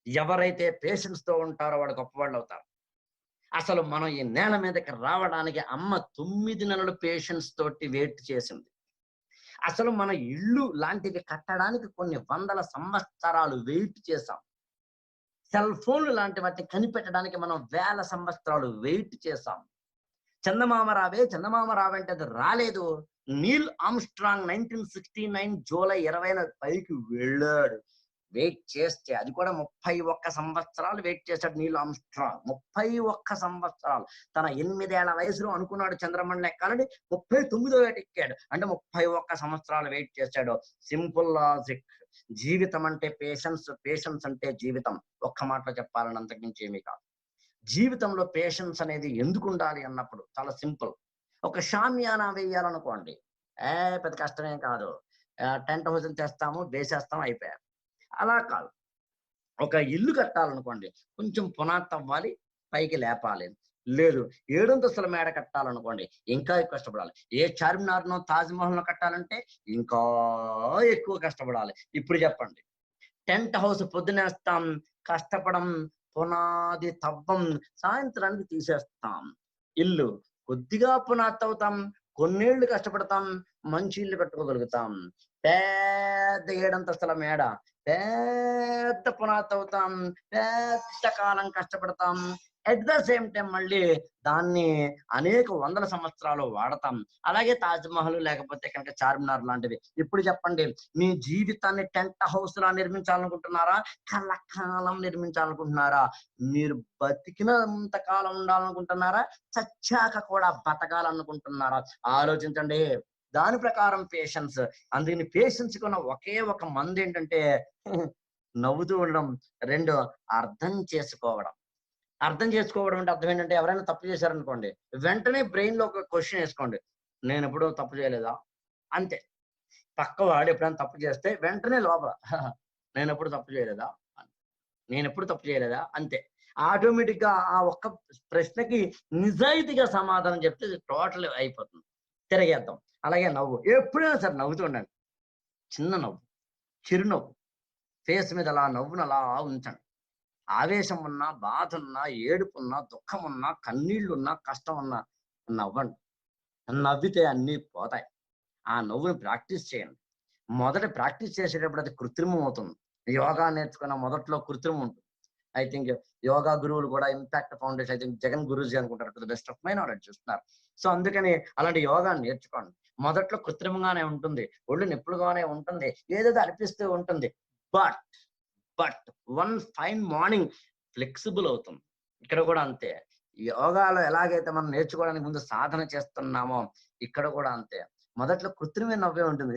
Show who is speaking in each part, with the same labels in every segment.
Speaker 1: ఎవరైతే పేషెన్స్ తో ఉంటారో వాడు గొప్పవాళ్ళు అవుతారు. అసలు మనం ఈ నేల మీదకి రావడానికి అమ్మ 9 నెలలు పేషెన్స్ తోటి వెయిట్ చేసింది. అసలు మన ఇల్లు లాంటివి కట్టడానికి కొన్ని వందల సంవత్సరాలు వెయిట్ చేసాం. సెల్ ఫోన్లు లాంటి వాటిని కనిపెట్టడానికి మనం వేల సంవత్సరాలు వెయిట్ చేసాం. చందమామ రావే, చందమామ రావంటే అది రాలేదు. నీల్ ఆర్మ్‌స్ట్రాంగ్ 1969 జూలై 20న పైకి వెళ్ళాడు. వెయిట్ చేస్తే అది కూడా 31 సంవత్సరాలు వెయిట్ చేశాడు నీల్ ఆర్మ్‌స్ట్రాంగ్. 31 సంవత్సరాలు. తన 8 ఏళ్ల వయసులో అనుకున్నాడు చంద్రమండలం ఎక్కాలని. 39వ ఏట ఎక్కాడు. అంటే 31 సంవత్సరాలు వెయిట్ చేశాడు. Simple logic. జీవితం అంటే పేషెన్స్, పేషెన్స్ అంటే జీవితం. ఒక్క మాటలో చెప్పాలని అంతకు మించి ఏమీ కాదు. జీవితంలో పేషెన్స్ అనేది ఎందుకుండాలి అన్నప్పుడు చాలా సింపుల్. ఒక షామియానా వేయాలనుకోండి. పెద్ద కష్టమేం కాదు. టెంట్ హౌస్‌ని తెస్తాము, వేసేస్తాం అయిపాయే. అలా కాదు. ఒక ఇల్లు కట్టాలనుకోండి. కొంచెం పునాది తవ్వాలి, పైకి లేపాలి. లేదు, ఏడంతస్తుల మేడ కట్టాలనుకోండి. ఇంకా ఎక్కువ కష్టపడాలి. ఏ చార్మినార్‌నో, తాజ్‌మహల్‌నో కట్టాలంటే ఇంకా ఎక్కువ కష్టపడాలి. ఇప్పుడు చెప్పండి. టెంట్ హౌస్ పొద్దునేస్తాం, కష్టపడం, పునాది తవ్వం, సాయంత్రానికి తీసేస్తాం. ఇల్లు కొద్దిగా పునాది తవ్వుతాం, కొన్నేళ్లు కష్టపడతాం, మంచి ఇల్లు కట్టుకోగలుగుతాం. పెద్ద ఏడంతస్తుల మేడ, పెద్ద పునాది తవ్వుతాం, పెద్ద కాలం కష్టపడతాం. ఎట్ ద సేమ్ టైమ్ మళ్ళీ దాన్ని అనేక వందల సంవత్సరాలు వాడతాం. అలాగే తాజ్‌మహల్ లేకపోతే కనుక చార్మినార్ లాంటివి. ఇప్పుడు చెప్పండి, మీ జీవితాన్ని టెంట్ హౌస్‌లా నిర్మించాలనుకుంటున్నారా? కలకాలం నిర్మించాలనుకుంటున్నారా? మీరు బతికినంత కాలం ఉండాలనుకుంటున్నారా? చచ్చాక కూడా బతకాలనుకుంటున్నారా? ఆలోచించండి. దాని ప్రకారం పేషెన్స్. అందుకని పేషెన్స్‌కున్న ఒకే ఒక మందేంటంటే నవ్వుతూ ఉండడం. 2 అర్థం చేసుకోవడం. అర్థం చేసుకోవడం అంటే అర్థం ఏంటంటే ఎవరైనా తప్పు చేశారనుకోండి, వెంటనే బ్రెయిన్‌లో ఒక క్వెషన్ ఏసుకోండి. నేనెప్పుడూ తప్పు చేయలేదా? అంతే. పక్కవాడు ఎప్పుడైనా తప్పు చేస్తే వెంటనే లోపల నేనెప్పుడు తప్పు చేయలేదా? నేనెప్పుడు తప్పు చేయలేదా? అంతే. ఆటోమేటిక్‌గా ఆ ఒక్క ప్రశ్నకి నిజాయితీగా సమాధానం చెప్తే టోటల్ అయిపోతుంది. తిరగేద్దాం. అలాగే నవ్వు. ఎప్పుడైనా సరే నవ్వుతూ ఉండండి. చిన్న నవ్వు, చిరునవ్వు. ఫేస్ మీద అలా నవ్వును అలా ఉంచండి. ఆవేశం ఉన్నా, బాధున్నా, ఏడుపున్నా, దుఃఖమున్నా, కన్నీళ్లున్నా, కష్టమున్నా నవ్వండి. నవ్వితే అన్నీ పోతాయి. ఆ నవ్వుని ప్రాక్టీస్ చేయండి. మొదట ప్రాక్టీస్ చేసేటప్పుడు అది కృత్రిమం అవుతుంది. యోగా నేర్చుకున్న మొదట్లో కృత్రిమం ఉంటుంది. ఐ థింక్ యోగా గురువులు కూడా impact foundation I think Jagan Guruji అనుకుంటారు. To the best of my knowledge చూస్తున్నారు. సో, అందుకని అలాంటి యోగా నేర్చుకోండి. మొదట్లో కృత్రిమంగానే ఉంటుంది. ఒళ్ళు నొప్పులుగానే ఉంటుంది. ఏదేదో అనిపిస్తూ ఉంటుంది. But, but one fine morning flexible అవుతుంది. ఇక్కడ కూడా అంతే. యోగాలో ఎలాగైతే మనం నేర్చుకోవడానికి ముందు సాధన చేస్తున్నామో, ఇక్కడ కూడా అంతే. మొదట్లో కృత్రిమ నవ్వే ఉంటుంది.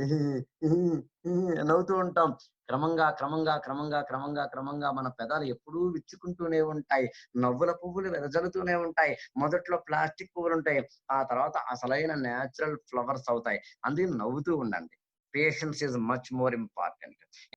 Speaker 1: నవ్వుతూ ఉంటాం. క్రమంగా మన పెదాలు ఎప్పుడూ విచ్చుకుంటూనే ఉంటాయి. నవ్వుల పువ్వులు వెదజల్లుతూనే ఉంటాయి. మొదట్లో ప్లాస్టిక్ పువ్వులుంటాయి. ఆ తర్వాత అసలైన నేచురల్ ఫ్లవర్స్ అవుతాయి. అందుకే నవ్వుతూ ఉండండి. Patience is much more important.